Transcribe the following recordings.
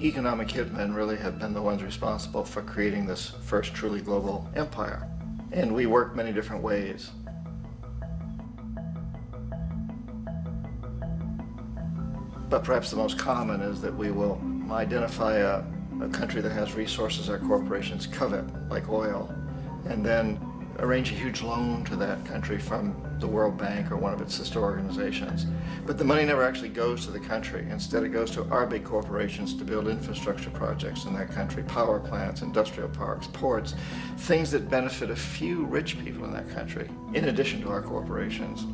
economic hitmen really have been the ones responsible for creating this first truly global empire. And we work many different ways. But perhaps the most common is that we will identify a country that has resources our corporations covet, like oil, and then arrange a huge loan to that country from the World Bank or one of its sister organizations. But the money never actually goes to the country. Instead, it goes to our big corporations to build infrastructure projects in that country, power plants, industrial parks, ports, things that benefit a few rich people in that country, in addition to our corporations,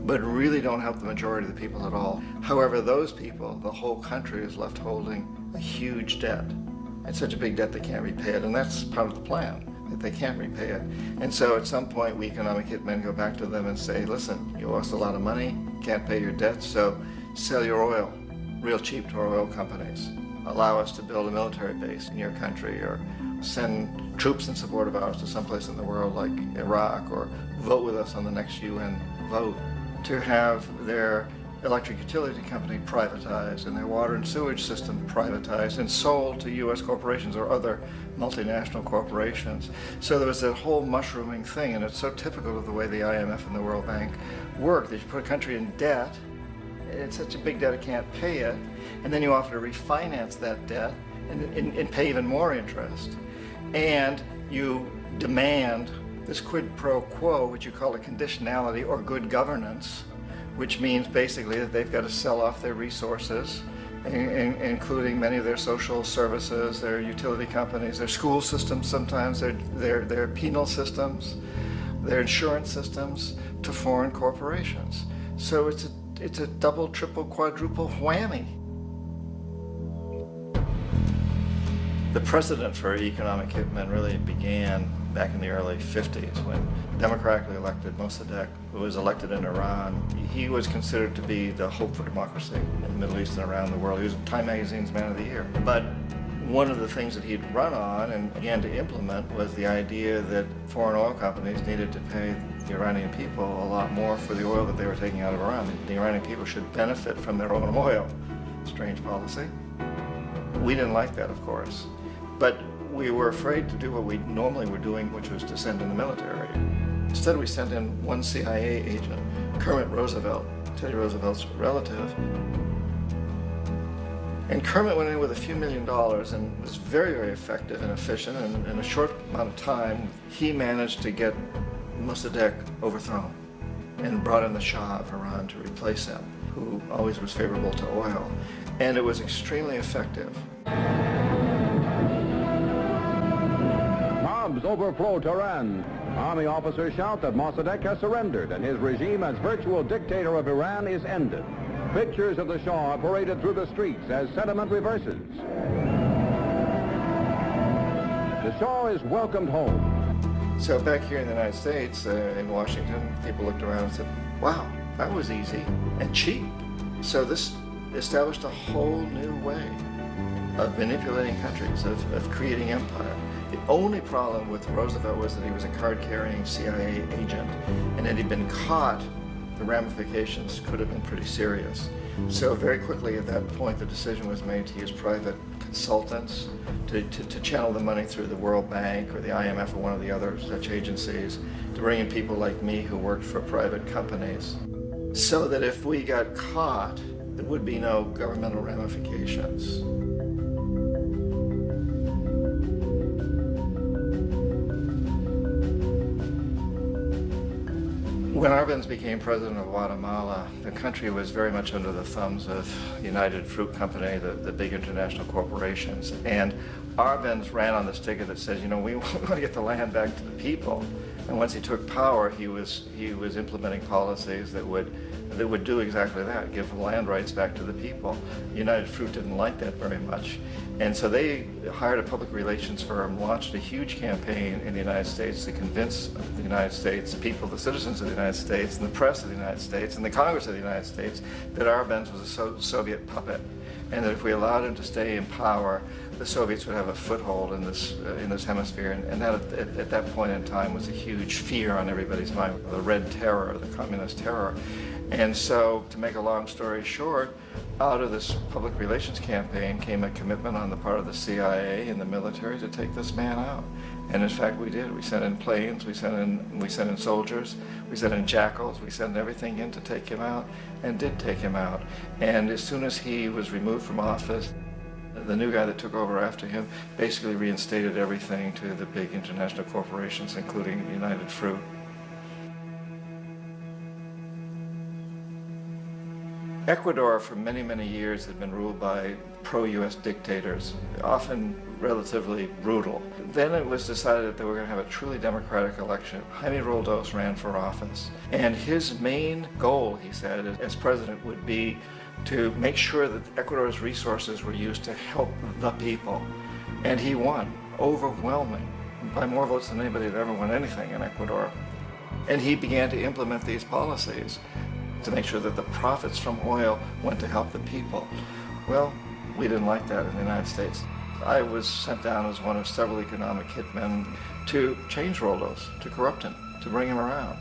but really don't help the majority of the people at all. However, those people, the whole country is left holding a huge debt. It's such a big debt they can't repay it, and that's part of the plan, that they can't repay it. And so at some point, we economic hitmen go back to them and say, listen, you owe us a lot of money, can't pay your debts, so sell your oil real cheap to our oil companies. Allow us to build a military base in your country, or send troops in support of ours to someplace in the world like Iraq, or vote with us on the next UN vote. To have their electric utility company privatized and their water and sewage system privatized and sold to U.S. corporations or other multinational corporations. So there was that whole mushrooming thing, and it's so typical of the way the IMF and the World Bank work, that you put a country in debt, it's such a big debt it can't pay it, and then you offer to refinance that debt and pay even more interest. And you demand this quid pro quo, which you call a conditionality or good governance, which means basically that they've got to sell off their resources, including many of their social services, their utility companies, their school systems sometimes, their penal systems, their insurance systems, to foreign corporations. So it's a double, triple, quadruple whammy. The precedent for economic hitmen really began back in the early 50s when democratically elected Mossadegh, who was elected in Iran, he was considered to be the hope for democracy in the Middle East and around the world. He was Time Magazine's Man of the Year. But one of the things that he'd run on and began to implement was the idea that foreign oil companies needed to pay the Iranian people a lot more for the oil that they were taking out of Iran. The Iranian people should benefit from their own oil. Strange policy. We didn't like that, of course. But we were afraid to do what we normally were doing, which was to send in the military. Instead, we sent in one CIA agent, Kermit Roosevelt, Teddy Roosevelt's relative. And Kermit went in with a few $1 million and was very, very effective and efficient. And in a short amount of time, he managed to get Mossadegh overthrown and brought in the Shah of Iran to replace him, who always was favorable to oil. And it was extremely effective. Mobs overflow Tehran. Army officers shout that Mossadegh has surrendered and his regime as virtual dictator of Iran is ended. Pictures of the Shah are paraded through the streets as sentiment reverses. The Shah is welcomed home. So back here in the United States, in Washington, people looked around and said, wow, that was easy and cheap. So this established a whole new way of manipulating countries, of creating empire. The only problem with Roosevelt was that he was a card-carrying CIA agent, and had he been caught, the ramifications could have been pretty serious. So very quickly at that point, the decision was made to use private consultants to channel the money through the World Bank or the IMF or one of the other such agencies, to bring in people like me who worked for private companies, so that if we got caught, there would be no governmental ramifications. When Arbenz became president of Guatemala, the country was very much under the thumbs of United Fruit Company, the big international corporations. And Arbenz ran on this ticket that says, you know, we want to get the land back to the people. And once he took power, he was implementing policies that would do exactly that, give land rights back to the people. United Fruit didn't like that very much. And so they hired a public relations firm, launched a huge campaign in the United States to convince the United States people, the citizens of the United States, and the press of the United States, and the Congress of the United States, that Arbenz was a Soviet puppet, and that if we allowed him to stay in power, the Soviets would have a foothold in this hemisphere. And that at that point in time was a huge fear on everybody's mind, the Red Terror, the Communist Terror. And so, to make a long story short, out of this public relations campaign came a commitment on the part of the CIA and the military to take this man out. And in fact, we did. We sent in planes, we sent in soldiers, we sent in jackals, we sent everything in to take him out, and did take him out. And as soon as he was removed from office, the new guy that took over after him basically reinstated everything to the big international corporations, including United Fruit. Ecuador for many, many years had been ruled by pro-US dictators, often relatively brutal. Then it was decided that they were going to have a truly democratic election. Jaime Roldos ran for office, and his main goal, he said, as president would be to make sure that Ecuador's resources were used to help the people. And he won, overwhelming, by more votes than anybody had ever won anything in Ecuador. And he began to implement these policies to make sure that the profits from oil went to help the people. Well, we didn't like that in the United States. I was sent down as one of several economic hitmen to change Roldos, to corrupt him, to bring him around,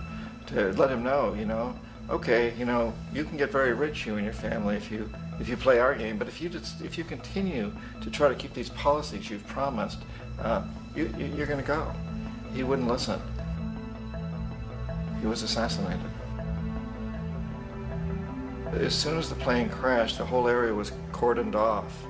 to let him know, okay, you can get very rich, you and your family, if you play our game, but if you continue to try to keep these policies you've promised, you're going to go. He wouldn't listen. He was assassinated. As soon as the plane crashed, the whole area was cordoned off.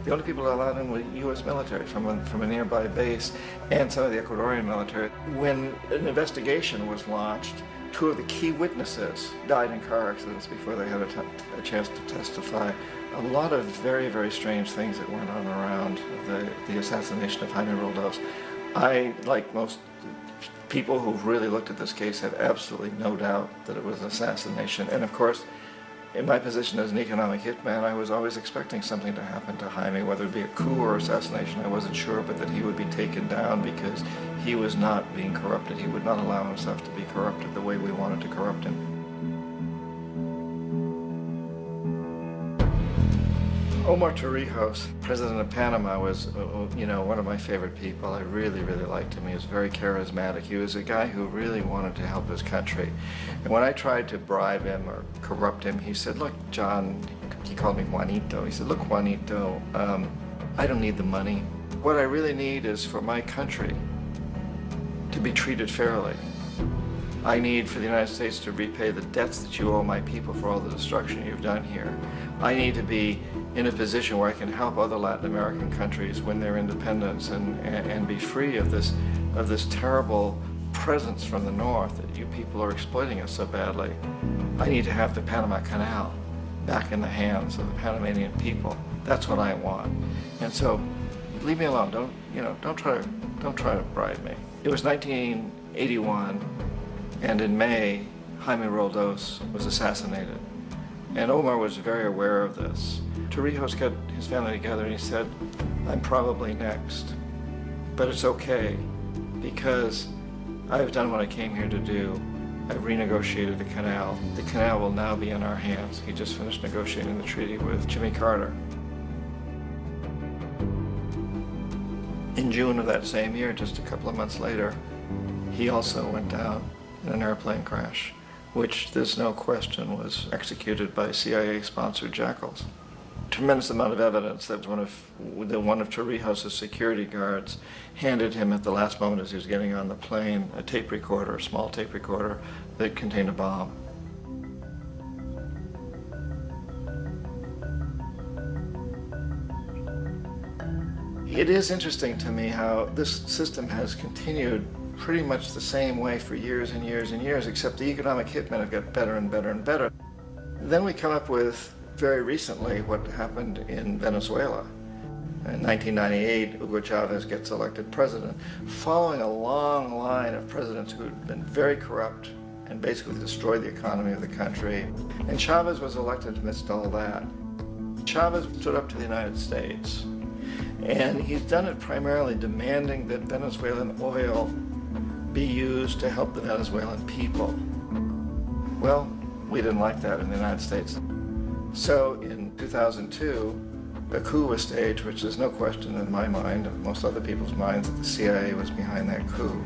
The only people allowed in were U.S. military from a nearby base and some of the Ecuadorian military. When an investigation was launched, two of the key witnesses died in car accidents before they had a chance to testify. A lot of very, very strange things that went on around the assassination of Jaime Roldos. I, like most people who've really looked at this case, have absolutely no doubt that it was an assassination. And of course, in my position as an economic hitman, I was always expecting something to happen to Jaime, whether it be a coup or assassination, I wasn't sure, but that he would be taken down because he was not being corrupted. He would not allow himself to be corrupted the way we wanted to corrupt him. Omar Torrijos, president of Panama, was, one of my favorite people. I really, really liked him. He was very charismatic. He was a guy who really wanted to help his country. And when I tried to bribe him or corrupt him, he said, look, John, he called me Juanito. He said, look, Juanito, I don't need the money. What I really need is for my country to be treated fairly. I need for the United States to repay the debts that you owe my people for all the destruction you've done here. I need to be in a position where I can help other Latin American countries win their independence and be free of this terrible presence from the north that you people are exploiting us so badly. I need to have the Panama Canal back in the hands of the Panamanian people. That's what I want. And so, leave me alone. Don't try to bribe me. It was 1981. And in May, Jaime Roldos was assassinated. And Omar was very aware of this. Torrijos got his family together and he said, I'm probably next, but it's okay because I've done what I came here to do. I've renegotiated the canal. The canal will now be in our hands. He just finished negotiating the treaty with Jimmy Carter. In June of that same year, just a couple of months later, he also went down in an airplane crash, which there's no question was executed by CIA-sponsored jackals. Tremendous amount of evidence that one of Torrijos' security guards handed him at the last moment as he was getting on the plane a tape recorder, a small tape recorder that contained a bomb. It is interesting to me how this system has continued pretty much the same way for years and years and years, except the economic hitmen have got better and better and better. Then we come up with, very recently, what happened in Venezuela. In 1998, Hugo Chavez gets elected president, following a long line of presidents who had been very corrupt and basically destroyed the economy of the country. And Chavez was elected amidst all that. Chavez stood up to the United States, and he's done it primarily demanding that Venezuelan oil be used to help the Venezuelan people. Well, we didn't like that in the United States. So in 2002, a coup was staged, which there's no question in my mind, and most other people's minds, that the CIA was behind that coup.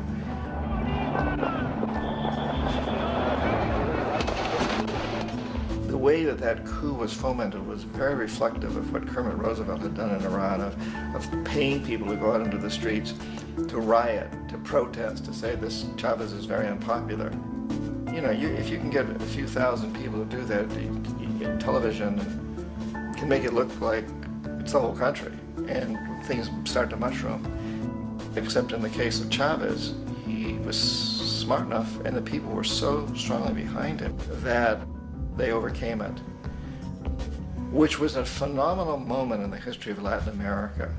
way that that coup was fomented was very reflective of what Kermit Roosevelt had done in Iran, of paying people to go out into the streets, to riot, to protest, to say this Chavez is very unpopular. You know, if you can get a few thousand people to do that, television can make it look like it's the whole country, and things start to mushroom. Except in the case of Chavez, he was smart enough, and the people were so strongly behind him that they overcame it, which was a phenomenal moment in the history of Latin America.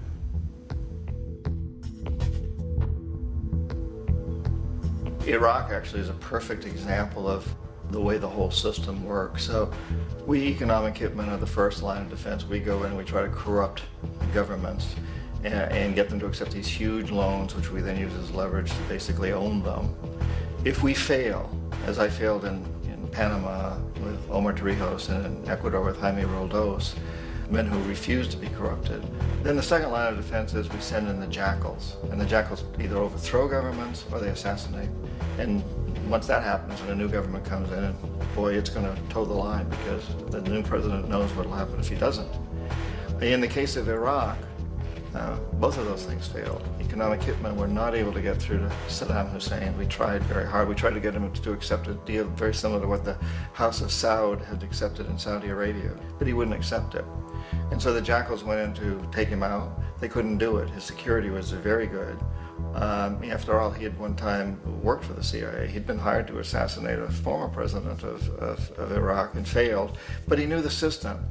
Iraq actually is a perfect example of the way the whole system works. So we economic hitmen are the first line of defense. We go in and we try to corrupt governments and get them to accept these huge loans, which we then use as leverage to basically own them. If we fail, as I failed in Panama with Omar Torrijos and in Ecuador with Jaime Roldos, men who refuse to be corrupted, then the second line of defense is we send in the jackals. And the jackals either overthrow governments or they assassinate. And once that happens and a new government comes in, and boy, it's going to toe the line, because the new president knows what will happen if he doesn't. In the case of Iraq, both of those things failed. Economic hitmen were not able to get through to Saddam Hussein. We tried very hard. We tried to get him to accept a deal very similar to what the House of Saud had accepted in Saudi Arabia, but he wouldn't accept it. And so the jackals went in to take him out. They couldn't do it. His security was very good. After all, he had one time worked for the CIA. He'd been hired to assassinate a former president of Iraq and failed, but he knew the system.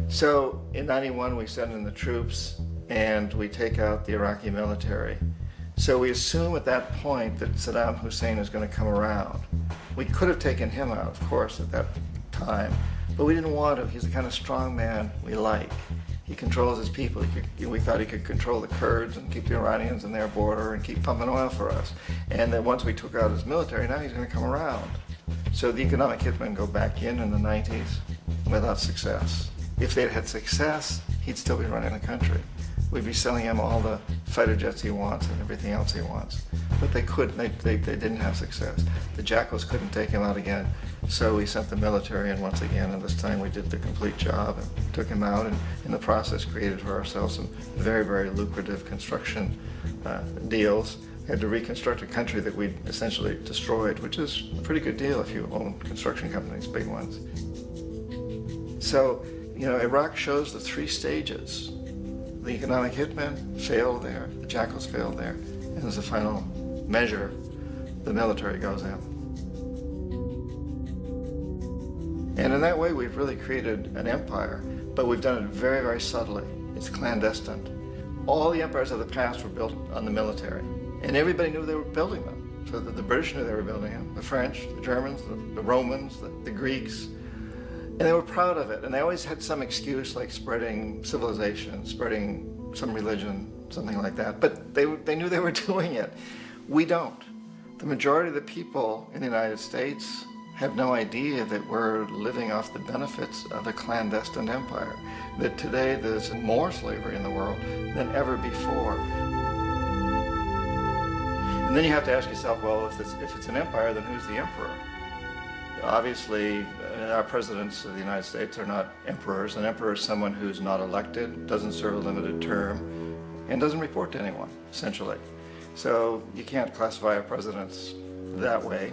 So in '91, we send in the troops and we take out the Iraqi military. So we assume at that point that Saddam Hussein is going to come around. We could have taken him out, of course, at that time, but we didn't want to. He's the kind of strong man we like. He controls his people. We thought he could control the Kurds and keep the Iranians in their border and keep pumping oil for us. And then once we took out his military, now he's going to come around. So the economic hitmen go back in the 90s without success. If they'd had success, he'd still be running the country. We'd be selling him all the fighter jets he wants and everything else he wants. But they couldn't, they didn't have success. The jackals couldn't take him out again, so we sent the military in once again, and this time we did the complete job and took him out, and in the process created for ourselves some very, very lucrative construction deals. We had to reconstruct a country that we'd essentially destroyed, which is a pretty good deal if you own construction companies, big ones. So, you know, Iraq shows the three stages. The economic hitmen failed there, the jackals failed there, and as a final measure, the military goes in. And in that way, we've really created an empire, but we've done it very, very subtly. It's clandestine. All the empires of the past were built on the military, and everybody knew they were building them. So that the British knew they were building them, the French, the Germans, the Romans, the Greeks. And they were proud of it, and they always had some excuse, like spreading civilization, spreading some religion, something like that. But they knew they were doing it. We don't. The majority of the people in the United States have no idea that we're living off the benefits of a clandestine empire, that today there's more slavery in the world than ever before. And then you have to ask yourself, well, if it's an empire, then who's the emperor? Obviously, our presidents of the United States are not emperors. An emperor is someone who's not elected, doesn't serve a limited term, and doesn't report to anyone, essentially. So you can't classify our presidents that way.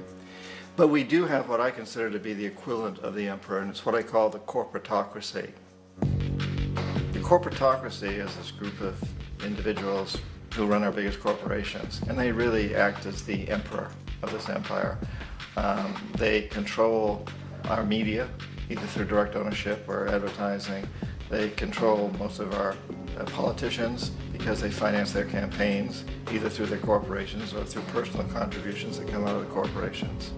But we do have what I consider to be the equivalent of the emperor, and it's what I call the corporatocracy. The corporatocracy is this group of individuals who run our biggest corporations, and they really act as the emperor of this empire. They control our media, either through direct ownership or advertising. They control most of our politicians because they finance their campaigns, either through their corporations or through personal contributions that come out of the corporations.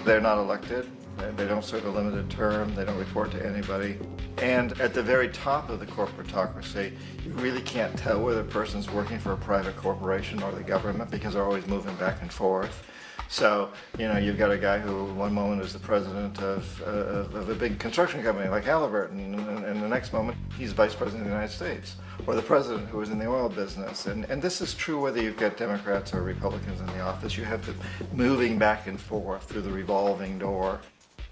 They're not elected, they don't serve a limited term, they don't report to anybody. And at the very top of the corporatocracy, you really can't tell whether a person's working for a private corporation or the government because they're always moving back and forth. So, you know, you've got a guy who one moment is the president of a big construction company like Halliburton, and the next moment he's vice president of the United States, or the president who is in the oil business. And this is true whether you've got Democrats or Republicans in the office. You have to moving back and forth through the revolving door.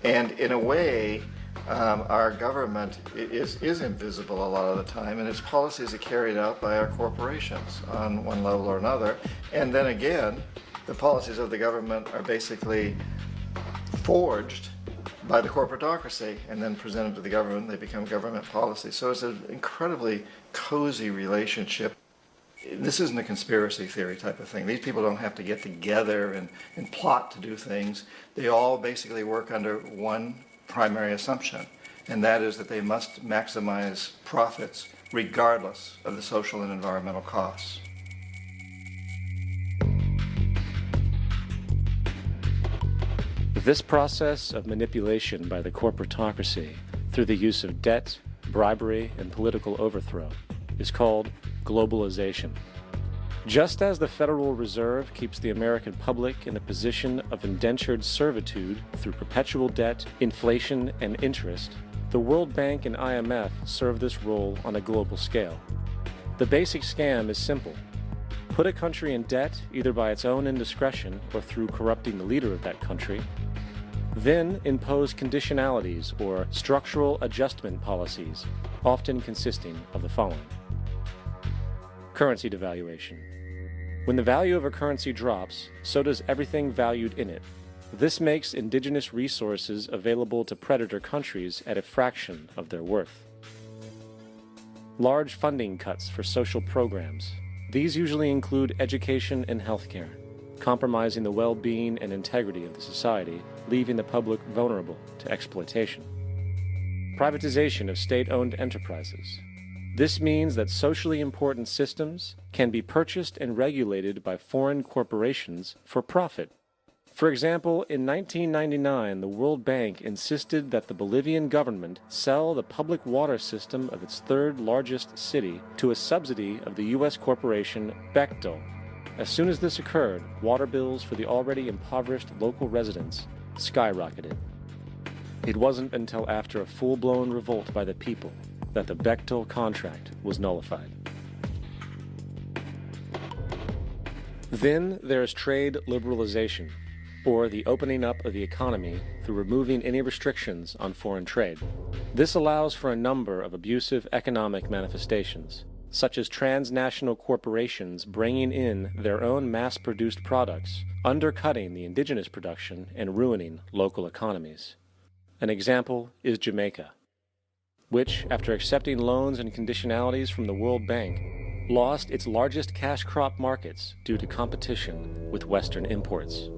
And in a way, Our government is invisible a lot of the time, and its policies are carried out by our corporations on one level or another. And then again, the policies of the government are basically forged by the corporatocracy and then presented to the government. They become government policy. So it's an incredibly cozy relationship. This isn't a conspiracy theory type of thing. These people don't have to get together and plot to do things. They all basically work under one primary assumption, and that is that they must maximize profits regardless of the social and environmental costs. This process of manipulation by the corporatocracy through the use of debt, bribery, and political overthrow is called globalization. Just as the Federal Reserve keeps the American public in a position of indentured servitude through perpetual debt, inflation, and interest, the World Bank and IMF serve this role on a global scale. The basic scam is simple. Put a country in debt either by its own indiscretion or through corrupting the leader of that country, then impose conditionalities or structural adjustment policies, often consisting of the following. Currency devaluation. When the value of a currency drops, so does everything valued in it. This makes indigenous resources available to predator countries at a fraction of their worth. Large funding cuts for social programs. These usually include education and healthcare, compromising the well-being and integrity of the society, leaving the public vulnerable to exploitation. Privatization of state-owned enterprises. This means that socially important systems can be purchased and regulated by foreign corporations for profit. For example, in 1999, the World Bank insisted that the Bolivian government sell the public water system of its third largest city to a subsidy of the U.S. corporation Bechtel. As soon as this occurred, water bills for the already impoverished local residents skyrocketed. It wasn't until after a full-blown revolt by the people that the Bechtel contract was nullified. Then there is trade liberalization, or the opening up of the economy through removing any restrictions on foreign trade. This allows for a number of abusive economic manifestations, such as transnational corporations bringing in their own mass-produced products, undercutting the indigenous production and ruining local economies. An example is Jamaica, which, after accepting loans and conditionalities from the World Bank, lost its largest cash crop markets due to competition with Western imports.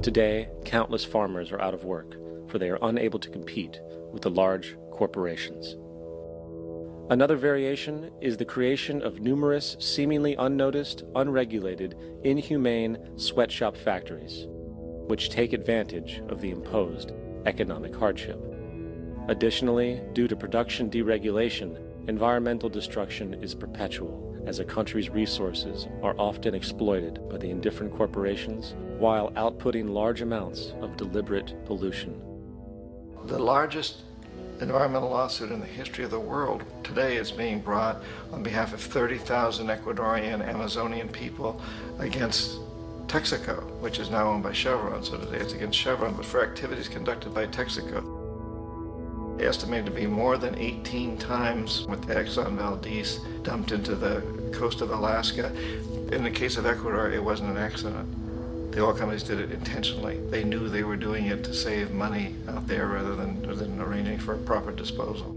Today, countless farmers are out of work, for they are unable to compete with the large corporations. Another variation is the creation of numerous seemingly unnoticed, unregulated, inhumane sweatshop factories, which take advantage of the imposed economic hardship. Additionally, due to production deregulation, environmental destruction is perpetual, as a country's resources are often exploited by the indifferent corporations while outputting large amounts of deliberate pollution. The largest environmental lawsuit in the history of the world today is being brought on behalf of 30,000 Ecuadorian Amazonian people against Texaco, which is now owned by Chevron. So today it's against Chevron, but for activities conducted by Texaco. Estimated to be more than 18 times what the Exxon Valdez dumped into the coast of Alaska. In the case of Ecuador, it wasn't an accident. The oil companies did it intentionally. They knew they were doing it to save money out there rather than arranging for a proper disposal.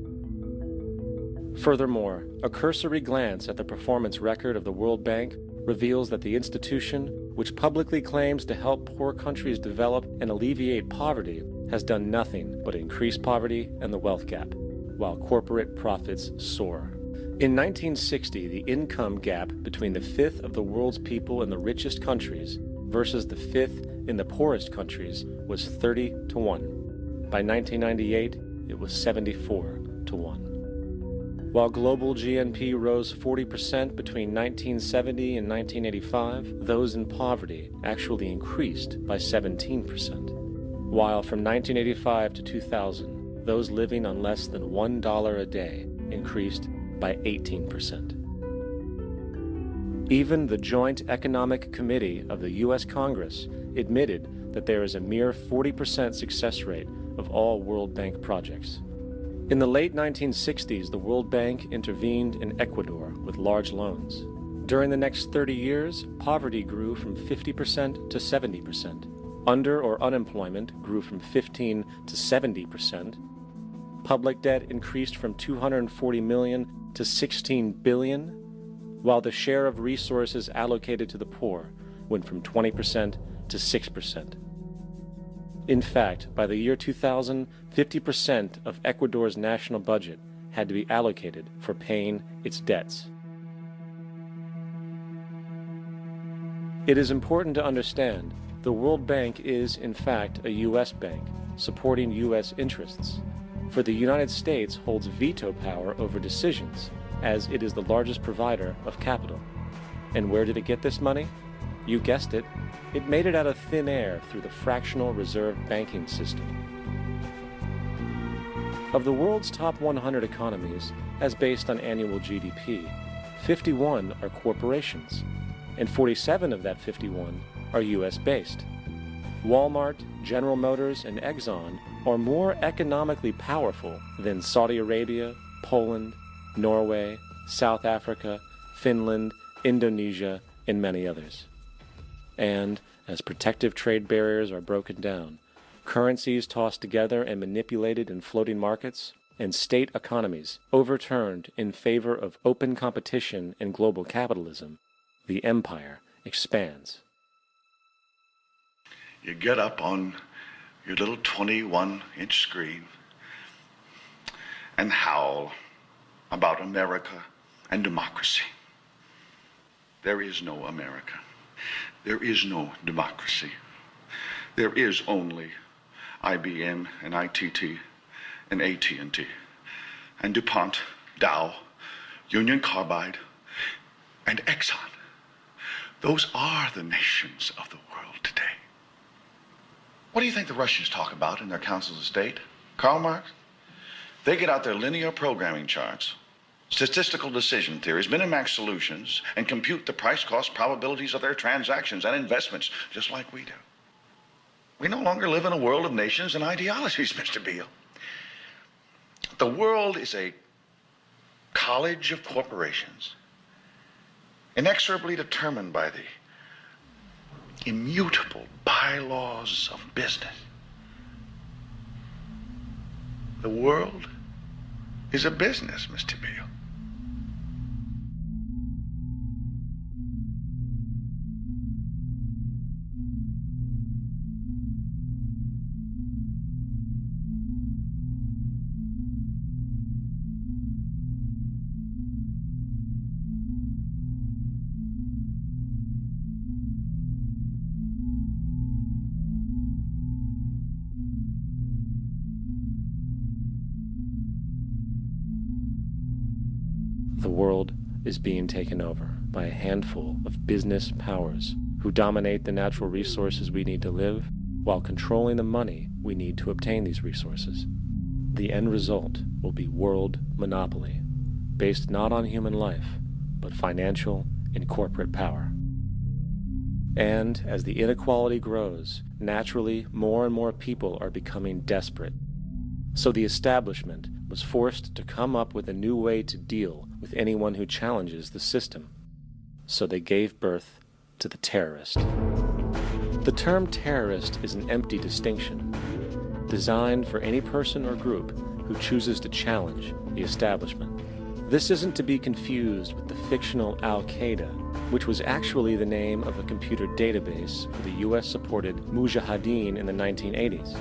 Furthermore, a cursory glance at the performance record of the World Bank reveals that the institution, which publicly claims to help poor countries develop and alleviate poverty, has done nothing but increase poverty and the wealth gap, while corporate profits soar. In 1960, the income gap between the fifth of the world's people in the richest countries versus the fifth in the poorest countries was 30-1. By 1998, it was 74-1. While global GNP rose 40% between 1970 and 1985, those in poverty actually increased by 17%. While from 1985 to 2000, those living on less than $1 a day increased by 18%. Even the Joint Economic Committee of the U.S. Congress admitted that there is a mere 40% success rate of all World Bank projects. In the late 1960s, the World Bank intervened in Ecuador with large loans. During the next 30 years, poverty grew from 50% to 70%. Under or unemployment grew from 15 to 70%. Public debt increased from 240 million to 16 billion, while the share of resources allocated to the poor went from 20% to 6%. In fact, by the year 2000, 50% of Ecuador's national budget had to be allocated for paying its debts. It is important to understand the World Bank is, in fact, a U.S. bank, supporting U.S. interests, for the United States holds veto power over decisions, as it is the largest provider of capital. And where did it get this money? You guessed it, it made it out of thin air through the fractional reserve banking system. Of the world's top 100 economies, as based on annual GDP, 51 are corporations, and 47 of that 51 are U.S.-based. Walmart, General Motors, and Exxon are more economically powerful than Saudi Arabia, Poland, Norway, South Africa, Finland, Indonesia, and many others. And as protective trade barriers are broken down, currencies tossed together and manipulated in floating markets, and state economies overturned in favor of open competition and global capitalism, the empire expands. You get up on your little 21-inch screen and howl about America and democracy. There is no America. There is no democracy. There is only IBM and ITT and AT&T and DuPont, Dow, Union Carbide, and Exxon. Those are the nations of the world today. What do you think the Russians talk about in their councils of state? Karl Marx? They get out their linear programming charts, statistical decision theories, Minimax solutions, and compute the price-cost probabilities of their transactions and investments, just like we do. We no longer live in a world of nations and ideologies, Mr. Beale. The world is a college of corporations, inexorably determined by the immutable bylaws of business. The world is a business, Mr. Beale. The world is being taken over by a handful of business powers who dominate the natural resources we need to live while controlling the money we need to obtain these resources. The end result will be world monopoly, based not on human life, but financial and corporate power. And as the inequality grows, naturally more and more people are becoming desperate. So the establishment was forced to come up with a new way to deal with anyone who challenges the system. So they gave birth to the terrorist. The term terrorist is an empty distinction, designed for any person or group who chooses to challenge the establishment. This isn't to be confused with the fictional Al-Qaeda, which was actually the name of a computer database for the US-supported Mujahideen in the 1980s.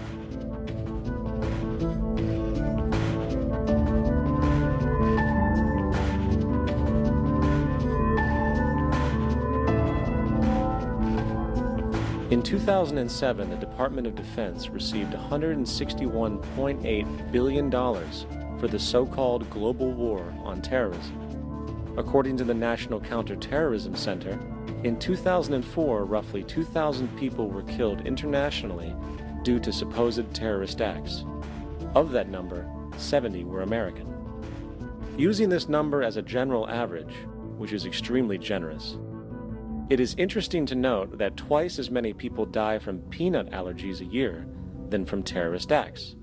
In 2007, the Department of Defense received $161.8 billion for the so-called global war on terrorism. According to the National Counterterrorism Center, in 2004, roughly 2,000 people were killed internationally due to supposed terrorist acts. Of that number, 70 were American. Using this number as a general average, which is extremely generous, it is interesting to note that twice as many people die from peanut allergies a year than from terrorist acts.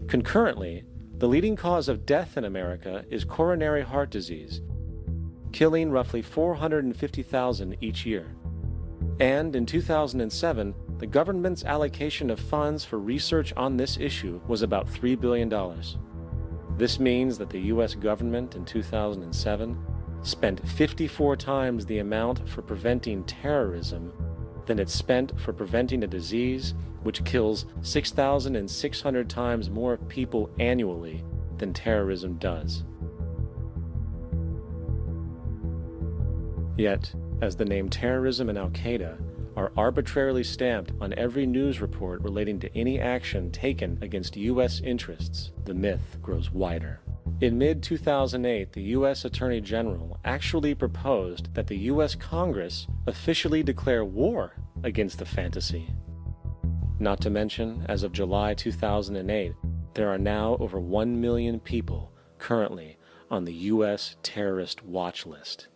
Concurrently, the leading cause of death in America is coronary heart disease, killing roughly 450,000 each year. And in 2007, the government's allocation of funds for research on this issue was about $3 billion. This means that the U.S. government in 2007 spent 54 times the amount for preventing terrorism than it spent for preventing a disease which kills 6,600 times more people annually than terrorism does. Yet, as the name terrorism and Al-Qaeda are arbitrarily stamped on every news report relating to any action taken against U.S. interests, the myth grows wider. In mid-2008, the U.S. Attorney General actually proposed that the U.S. Congress officially declare war against the fantasy. Not to mention, as of July 2008, there are now over 1 million people currently on the U.S. terrorist watch list.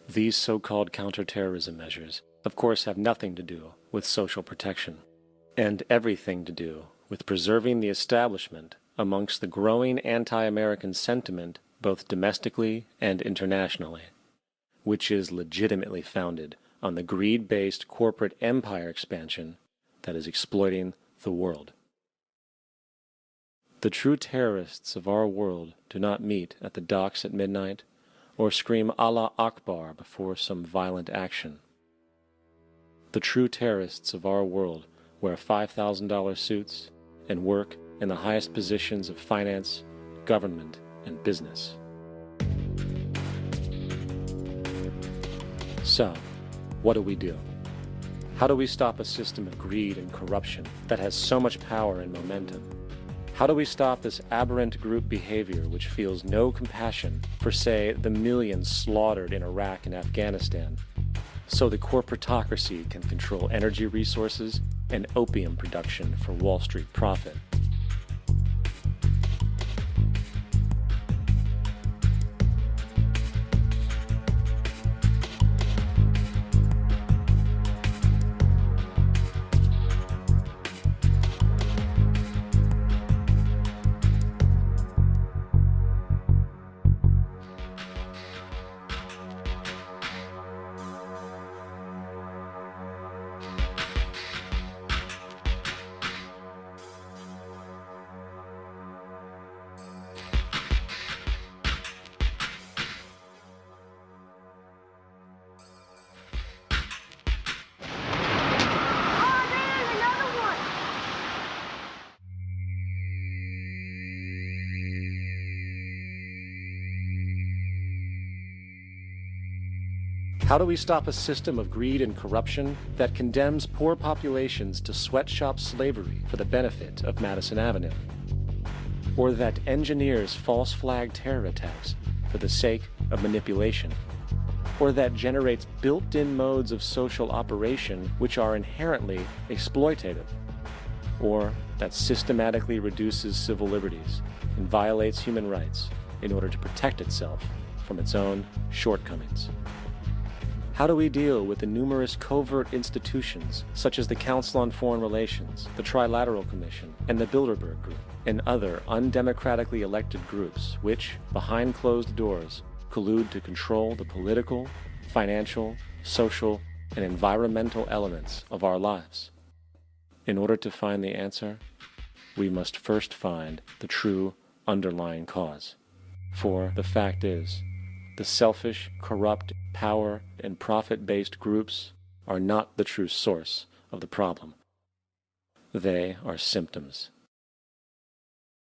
These so-called counterterrorism measures, of course, have nothing to do with social protection, and everything to do with preserving the establishment amongst the growing anti-American sentiment both domestically and internationally, which is legitimately founded on the greed-based corporate empire expansion that is exploiting the world. The true terrorists of our world do not meet at the docks at midnight or scream Allah Akbar before some violent action. The true terrorists of our world wear $5,000 suits and work in the highest positions of finance, government, and business. So, what do? How do we stop a system of greed and corruption that has so much power and momentum? How do we stop this aberrant group behavior which feels no compassion for, say, the millions slaughtered in Iraq and Afghanistan, so the corporatocracy can control energy resources and opium production for Wall Street profit? How do we stop a system of greed and corruption that condemns poor populations to sweatshop slavery for the benefit of Madison Avenue? Or that engineers false flag terror attacks for the sake of manipulation? Or that generates built-in modes of social operation which are inherently exploitative? Or that systematically reduces civil liberties and violates human rights in order to protect itself from its own shortcomings? How do we deal with the numerous covert institutions, such as the Council on Foreign Relations, the Trilateral Commission, and the Bilderberg Group, and other undemocratically elected groups which, behind closed doors, collude to control the political, financial, social, and environmental elements of our lives? In order to find the answer, we must first find the true underlying cause. For the fact is, the selfish, corrupt, power, and profit-based groups are not the true source of the problem. They are symptoms.